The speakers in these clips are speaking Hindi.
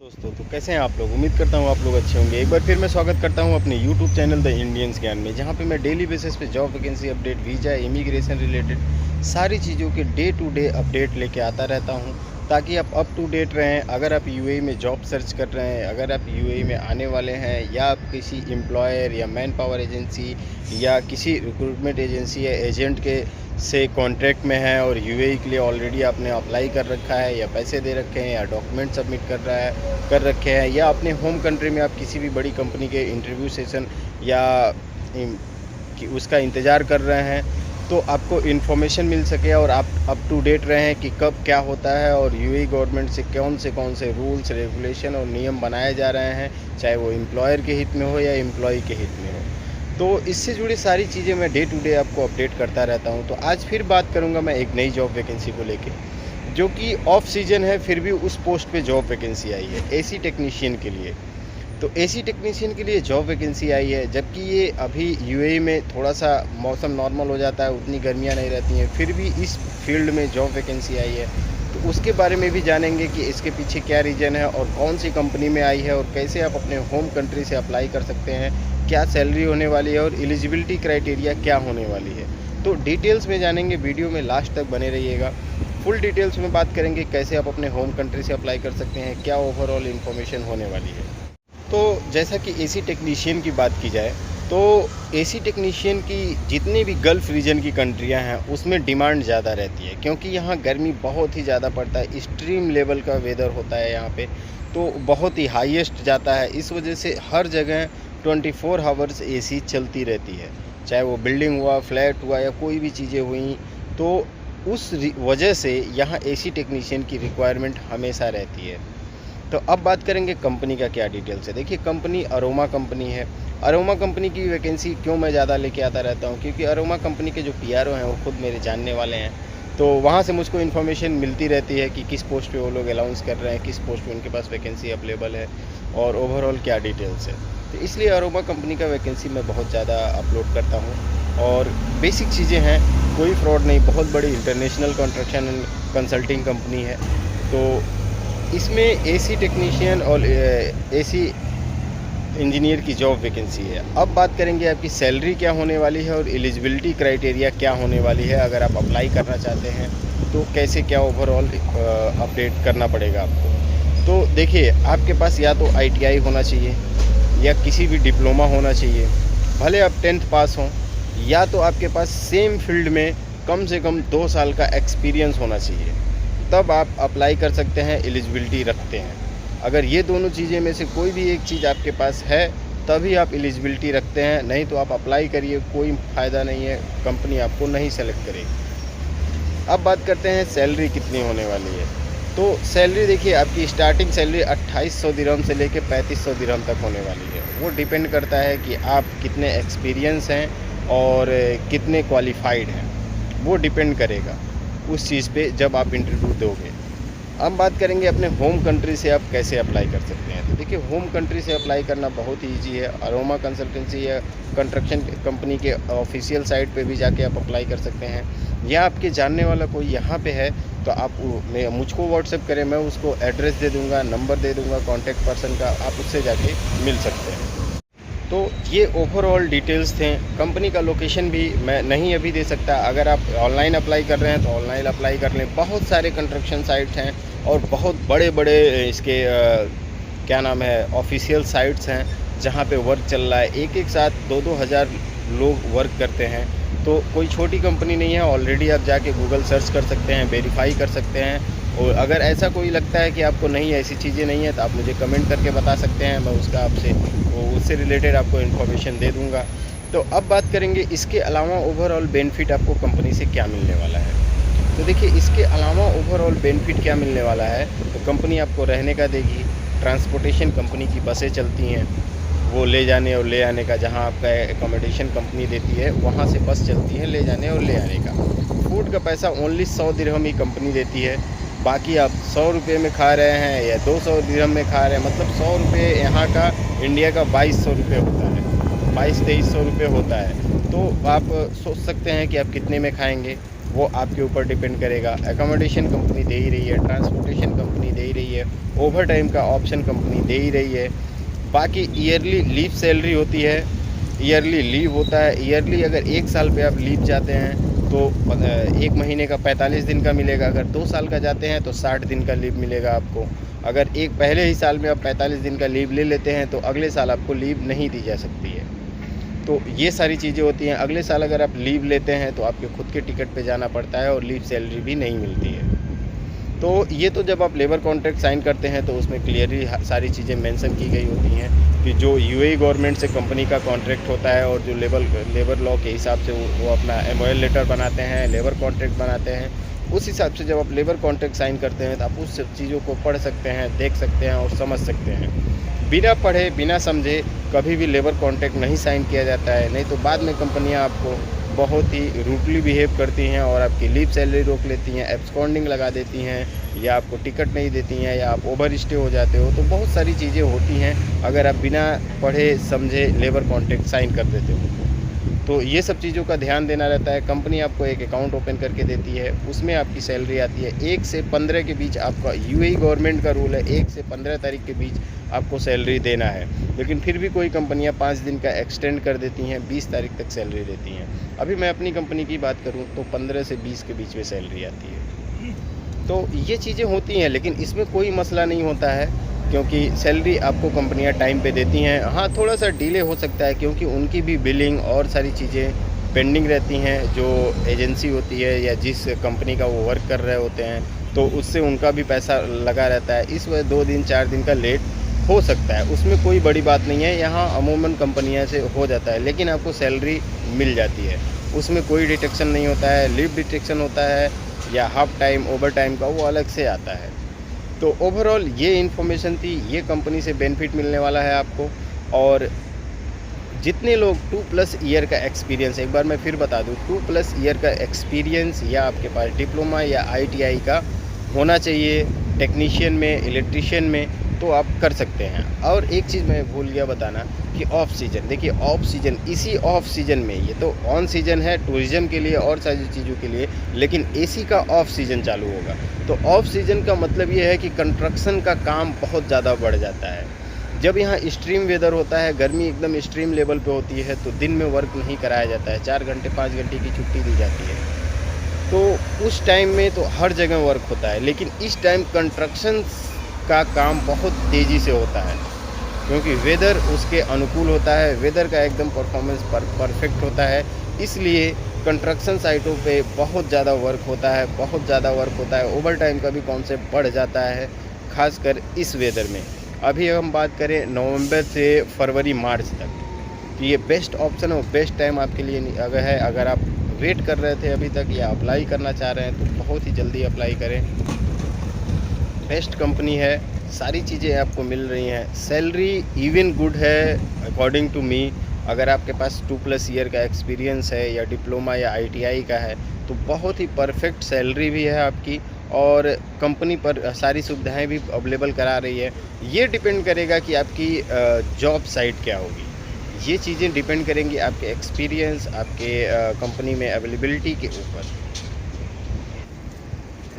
दोस्तों, तो कैसे हैं आप लोग। उम्मीद करता हूँ आप लोग अच्छे होंगे। एक बार फिर मैं स्वागत करता हूँ अपने यूट्यूब चैनल द इंडियंस ज्ञान में, जहाँ पे मैं डेली बेसिस पे job vacancy update, visa, immigration related सारी चीज़ों के डे टू डे अपडेट लेके आता रहता हूँ, ताकि आप अप टू डेट रहें। अगर आप यूएई में जॉब सर्च कर रहे हैं, अगर आप यूएई में आने वाले हैं, या आप किसी एम्प्लॉयर या मैन पावर एजेंसी या किसी रिक्रूटमेंट एजेंसी या एजेंट के से कॉन्ट्रैक्ट में है और यूएई के लिए ऑलरेडी आपने अप्लाई कर रखा है, या पैसे दे रखे हैं, या डॉक्यूमेंट सबमिट कर रखे हैं, या अपने होम कंट्री में आप किसी भी बड़ी कंपनी के इंटरव्यू सेशन या कि उसका इंतज़ार कर रहे हैं, तो आपको इन्फॉर्मेशन मिल सके और आप अप टू डेट रहें कि कब क्या होता है और यूएई गवर्नमेंट से कौन से रूल्स रेगुलेशन और नियम बनाए जा रहे हैं, चाहे वो एम्प्लॉयर के हित में हो या एम्प्लॉई के हित में हो। तो इससे जुड़ी सारी चीज़ें मैं डे टू डे आपको अपडेट करता रहता हूँ। तो आज फिर बात करूँगा मैं एक नई जॉब वैकेंसी को लेके, जो कि ऑफ सीजन है, फिर भी उस पोस्ट पे जॉब वैकेंसी आई है एसी टेक्नीशियन के लिए। तो एसी टेक्नीशियन के लिए जॉब वैकेंसी आई है, जबकि ये अभी यूएई में थोड़ा सा मौसम नॉर्मल हो जाता है, उतनी गर्मियाँ नहीं रहती हैं, फिर भी इस फील्ड में जॉब वैकेंसी आई है। तो उसके बारे में भी जानेंगे कि इसके पीछे क्या रीज़न है और कौन सी कंपनी में आई है और कैसे आप अपने होम कंट्री से अप्लाई कर सकते हैं, क्या सैलरी होने वाली है और एलिजिबिलिटी क्राइटेरिया क्या होने वाली है। तो डिटेल्स में जानेंगे, वीडियो में लास्ट तक बने रहिएगा। फुल डिटेल्स में बात करेंगे कैसे आप अपने होम कंट्री से अप्लाई कर सकते हैं, क्या ओवरऑल इन्फॉर्मेशन होने वाली है। तो जैसा कि एसी टेक्नीशियन की बात की जाए, तो एसी टेक्नीशियन की जितनी भी गल्फ़ रीजन की कंट्रियां हैं उसमें डिमांड ज़्यादा रहती है, क्योंकि यहाँ गर्मी बहुत ही ज़्यादा पड़ता है, एक्सट्रीम लेवल का वेदर होता है यहाँ पे, तो बहुत ही हाईएस्ट जाता है। इस वजह से हर जगह 24 आवर्स एसी चलती रहती है, चाहे वो बिल्डिंग हुआ, फ्लैट हुआ, या कोई भी चीज़ें हुई। तो उस वजह से यहाँ एसी टेक्नीशियन की रिक्वायरमेंट हमेशा रहती है। तो अब बात करेंगे कंपनी का क्या डिटेल्स है। देखिए, कंपनी अरोमा कंपनी है। अरोमा कंपनी की वैकेंसी क्यों मैं ज़्यादा लेके आता रहता हूँ, क्योंकि अरोमा कंपनी के जो पीआरओ हैं वो खुद मेरे जानने वाले हैं। तो वहाँ से मुझको इन्फॉर्मेशन मिलती रहती है कि किस पोस्ट पे वो लोग अनाउंस कर रहे हैं, किस पोस्ट पे उनके पास वैकेंसी अवेलेबल है और ओवरऑल क्या डिटेल्स है। तो इसलिए अरोमा कंपनी का वैकेंसी मैं बहुत ज़्यादा अपलोड करता हूँ। और बेसिक चीज़ें हैं, कोई फ्रॉड नहीं, बहुत बड़ी international construction and consulting company है। तो इसमें एसी टेक्नीशियन और एसी इंजीनियर की जॉब वैकेंसी है। अब बात करेंगे आपकी सैलरी क्या होने वाली है और एलिजिबिलिटी क्राइटेरिया क्या होने वाली है। अगर आप अप्लाई करना चाहते हैं तो कैसे क्या ओवरऑल अपडेट करना पड़ेगा आपको। तो देखिए, आपके पास या तो आईटीआई होना चाहिए या किसी भी डिप्लोमा होना चाहिए, भले आप 10th पास हों, या तो आपके पास सेम फील्ड में कम से कम 2 साल का एक्सपीरियंस होना चाहिए, तब आप अप्लाई कर सकते हैं, एलिजिबिलिटी रखते हैं। अगर ये दोनों चीज़ें में से कोई भी एक चीज़ आपके पास है, तभी आप एलिजिबिलिटी रखते हैं, नहीं तो आप अप्लाई करिए, कोई फ़ायदा नहीं है, कंपनी आपको नहीं सेलेक्ट करेगी। अब बात करते हैं सैलरी कितनी होने वाली है। तो सैलरी देखिए, आपकी स्टार्टिंग सैलरी 2800 दिरहम से लेकर 3500 दिरहम तक होने वाली है। वो डिपेंड करता है कि आप कितने एक्सपीरियंस हैं और कितने क्वालिफाइड हैं, वो डिपेंड करेगा उस चीज़ पे जब आप इंटरव्यू दोगे। अब बात करेंगे अपने होम कंट्री से आप कैसे अप्लाई कर सकते हैं। तो देखिए, होम कंट्री से अप्लाई करना बहुत ही ईजी है। अरोमा कंसल्टेंसी या कंस्ट्रक्शन कंपनी के ऑफिशियल साइट पे भी जाके आप अप्लाई कर सकते हैं, या आपके जानने वाला कोई यहाँ पे है तो आप मुझको व्हाट्सएप करें, मैं उसको एड्रेस दे दूँगा, नंबर दे दूँगा कॉन्टैक्ट पर्सन का, आप उससे जाके मिल सकते हैं। तो ये ओवरऑल डिटेल्स थे। कंपनी का लोकेशन भी मैं नहीं अभी दे सकता। अगर आप ऑनलाइन अप्लाई कर रहे हैं तो ऑनलाइन अप्लाई कर लें। बहुत सारे कंस्ट्रक्शन साइट्स हैं और बहुत बड़े बड़े इसके क्या नाम है, ऑफिशियल साइट्स हैं जहाँ पे वर्क चल रहा है। एक साथ 2-2 हज़ार लोग वर्क करते हैं। तो कोई छोटी कंपनी नहीं है। ऑलरेडी आप जाके गूगल सर्च कर सकते हैं, वेरीफाई कर सकते हैं। और अगर ऐसा कोई लगता है कि आपको नहीं, ऐसी चीज़ें नहीं है, तो आप मुझे कमेंट करके बता सकते हैं, मैं उसका आपसे उससे रिलेटेड आपको इन्फॉर्मेशन दे दूँगा। तो अब बात करेंगे इसके अलावा ओवरऑल बेनिफिट आपको कंपनी से क्या मिलने वाला है। तो देखिए, इसके अलावा ओवरऑल बेनिफिट क्या मिलने वाला है, तो कंपनी आपको रहने का देगी। ट्रांसपोर्टेशन कंपनी की बसें चलती हैं, वो ले जाने और ले आने का, जहाँ आपका एकोमोडेशन कंपनी देती है वहाँ से बस चलती है ले जाने और ले आने का। फूड का पैसा ओनली 100 दिरहम ही कंपनी देती है। बाकी आप 100 रुपये में खा रहे हैं या 200 दिरहम में खा रहे हैं, मतलब 100 रुपये यहाँ का, इंडिया का 2200 रुपये होता है, 2200-2300 रुपये होता है। तो आप सोच सकते हैं कि आप कितने में खाएंगे, वो आपके ऊपर डिपेंड करेगा। एकोमोडेशन कंपनी दे ही रही है, ट्रांसपोर्टेशन कंपनी दे ही रही है, ओवर टाइम का ऑप्शन कंपनी दे ही रही है। बाकी ईयरली लीव सैलरी होती है, ईयरली लीव होता है। ईयरली अगर 1 साल पे आप लीव जाते हैं तो 1 महीने का 45 दिन का मिलेगा। अगर 2 साल का जाते हैं तो 60 दिन का लीव मिलेगा आपको। अगर एक पहले ही साल में आप 45 दिन का लीव ले लेते हैं तो अगले साल आपको लीव नहीं दी जा सकती है। तो ये सारी चीज़ें होती हैं। अगले साल अगर आप लीव लेते हैं तो आपके खुद के टिकट पे जाना पड़ता है और लीव सैलरी भी नहीं मिलती है। तो ये तो जब आप लेबर कॉन्ट्रैक्ट साइन करते हैं तो उसमें क्लियरली सारी चीज़ें मेंशन की गई होती हैं कि जो यूएई गवर्नमेंट से कंपनी का कॉन्ट्रैक्ट होता है और जो लेबर लॉ के हिसाब से वो अपना एमओएल लेटर बनाते हैं, लेबर कॉन्ट्रैक्ट बनाते हैं, उस हिसाब से जब आप लेबर कॉन्ट्रैक्ट साइन करते हैं तो आप उस सब चीज़ों को पढ़ सकते हैं, देख सकते हैं और समझ सकते हैं। बिना पढ़े बिना समझे कभी भी लेबर कॉन्ट्रैक्ट नहीं साइन किया जाता है, नहीं तो बाद में कंपनियां आपको बहुत ही रूडली बिहेव करती हैं और आपकी लीव सैलरी रोक लेती हैं, एब्सकॉन्डिंग लगा देती हैं, या आपको टिकट नहीं देती हैं, या आप ओवर स्टे हो जाते हो। तो बहुत सारी चीज़ें होती हैं अगर आप बिना पढ़े समझे लेबर कॉन्ट्रैक्ट साइन कर देते हो। तो ये सब चीज़ों का ध्यान देना रहता है। कंपनी आपको एक अकाउंट ओपन करके देती है, उसमें आपकी सैलरी आती है। 1 से 15 के बीच आपका यूएई गवर्नमेंट का रूल है, 1 से 15 तारीख के बीच आपको सैलरी देना है। लेकिन फिर भी कोई कंपनियां 5 दिन का एक्सटेंड कर देती हैं, 20 तारीख तक सैलरी देती हैं। अभी मैं अपनी कंपनी की बात करूं तो 15 से 20 के बीच में सैलरी आती है। तो ये चीज़ें होती हैं, लेकिन इसमें कोई मसला नहीं होता है क्योंकि सैलरी आपको कंपनियां टाइम पे देती हैं। हाँ, थोड़ा सा डिले हो सकता है क्योंकि उनकी भी बिलिंग और सारी चीज़ें पेंडिंग रहती हैं। जो एजेंसी होती है या जिस कंपनी का वो वर्क कर रहे होते हैं तो उससे उनका भी पैसा लगा रहता है। इस वजह 2 दिन 4 दिन का लेट हो सकता है, उसमें कोई बड़ी बात नहीं है। यहाँ अमूमन कंपनियाँ से हो जाता है, लेकिन आपको सैलरी मिल जाती है, उसमें कोई डिटेक्शन नहीं होता है। लीव डिटेक्शन होता है या हाफ टाइम ओवर टाइम का, वो अलग से आता है। तो ओवरऑल ये इन्फॉर्मेशन थी, ये कंपनी से बेनिफिट मिलने वाला है आपको। और जितने लोग 2+ ईयर का एक्सपीरियंस, एक बार मैं फिर बता दूं, 2+ ईयर का एक्सपीरियंस या आपके पास डिप्लोमा या आईटीआई का होना चाहिए टेक्नीशियन में, इलेक्ट्रिशियन में, तो आप कर सकते हैं। और एक चीज़ मैं भूल गया बताना कि ऑफ सीजन, देखिए ऑफ सीजन, इसी ऑफ सीजन में, ये तो ऑन सीजन है टूरिज़्म के लिए और सारी चीज़ों के लिए, लेकिन एसी का ऑफ सीजन चालू होगा। तो ऑफ सीजन का मतलब ये है कि कंस्ट्रक्शन का काम बहुत ज़्यादा बढ़ जाता है। जब यहाँ एक्सट्रीम वेदर होता है, गर्मी एकदम एक्सट्रीम लेवल पे होती है, तो दिन में वर्क नहीं कराया जाता है, 4 घंटे 5 घंटे की छुट्टी दी जाती है। तो उस टाइम में तो हर जगह वर्क होता है, लेकिन इस टाइम कंस्ट्रक्शन का काम बहुत तेज़ी से होता है क्योंकि वेदर उसके अनुकूल होता है, वेदर का एकदम परफॉर्मेंस परफेक्ट होता है। इसलिए कंस्ट्रक्शन साइटों पे बहुत ज़्यादा वर्क होता है, बहुत ज़्यादा वर्क होता है। ओवर टाइम का भी कॉन्सेप्ट बढ़ जाता है, खासकर इस वेदर में। अभी हम बात करें नवंबर से फरवरी मार्च तक, तो ये बेस्ट ऑप्शन और बेस्ट टाइम आपके लिए अगर है। अगर आप वेट कर रहे थे अभी तक या अप्लाई करना चाह रहे हैं तो बहुत ही जल्दी अप्लाई करें। बेस्ट कंपनी है, सारी चीज़ें आपको मिल रही हैं। सैलरी इवन गुड है अकॉर्डिंग टू मी। अगर आपके पास 2+ ईयर का एक्सपीरियंस है या डिप्लोमा या आईटीआई का है तो बहुत ही परफेक्ट सैलरी भी है आपकी, और कंपनी पर सारी सुविधाएं भी अवेलेबल करा रही है। ये डिपेंड करेगा कि आपकी जॉब साइट क्या होगी, ये चीज़ें डिपेंड करेंगी आपके एक्सपीरियंस, आपके कंपनी में अवेलेबिलिटी के ऊपर।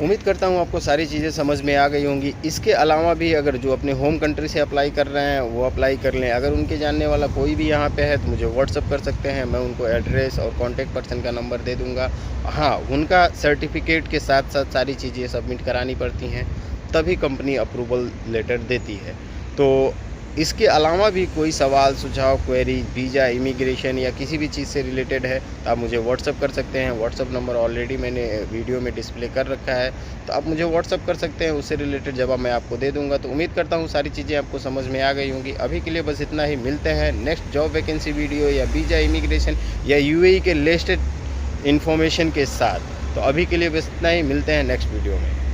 उम्मीद करता हूँ आपको सारी चीज़ें समझ में आ गई होंगी। इसके अलावा भी अगर जो अपने होम कंट्री से अप्लाई कर रहे हैं वो अप्लाई कर लें। अगर उनके जानने वाला कोई भी यहाँ पे है तो मुझे व्हाट्सअप कर सकते हैं, मैं उनको एड्रेस और कॉन्टैक्ट पर्सन का नंबर दे दूँगा। हाँ, उनका सर्टिफिकेट के साथ साथ सारी चीज़ें सबमिट करानी पड़ती हैं, तभी कंपनी अप्रूवल लेटर देती है। तो इसके अलावा भी कोई सवाल, सुझाव, क्वेरी, वीज़ा, इमिग्रेशन या किसी भी चीज़ से रिलेटेड है तो आप मुझे व्हाट्सअप कर सकते हैं। व्हाट्सअप नंबर ऑलरेडी मैंने वीडियो में डिस्प्ले कर रखा है, तो आप मुझे व्हाट्सअप कर सकते हैं, उससे रिलेटेड जवाब मैं आपको दे दूंगा। तो उम्मीद करता हूँ सारी चीज़ें आपको समझ में आ गई होंगी। अभी के लिए बस इतना ही, मिलते हैं नेक्स्ट जॉब वैकेंसी वीडियो या वीज़ा, इमिग्रेशन या यूएई के लेटेस्ट इन्फॉर्मेशन के साथ। तो अभी के लिए बस इतना ही, मिलते हैं नेक्स्ट वीडियो में।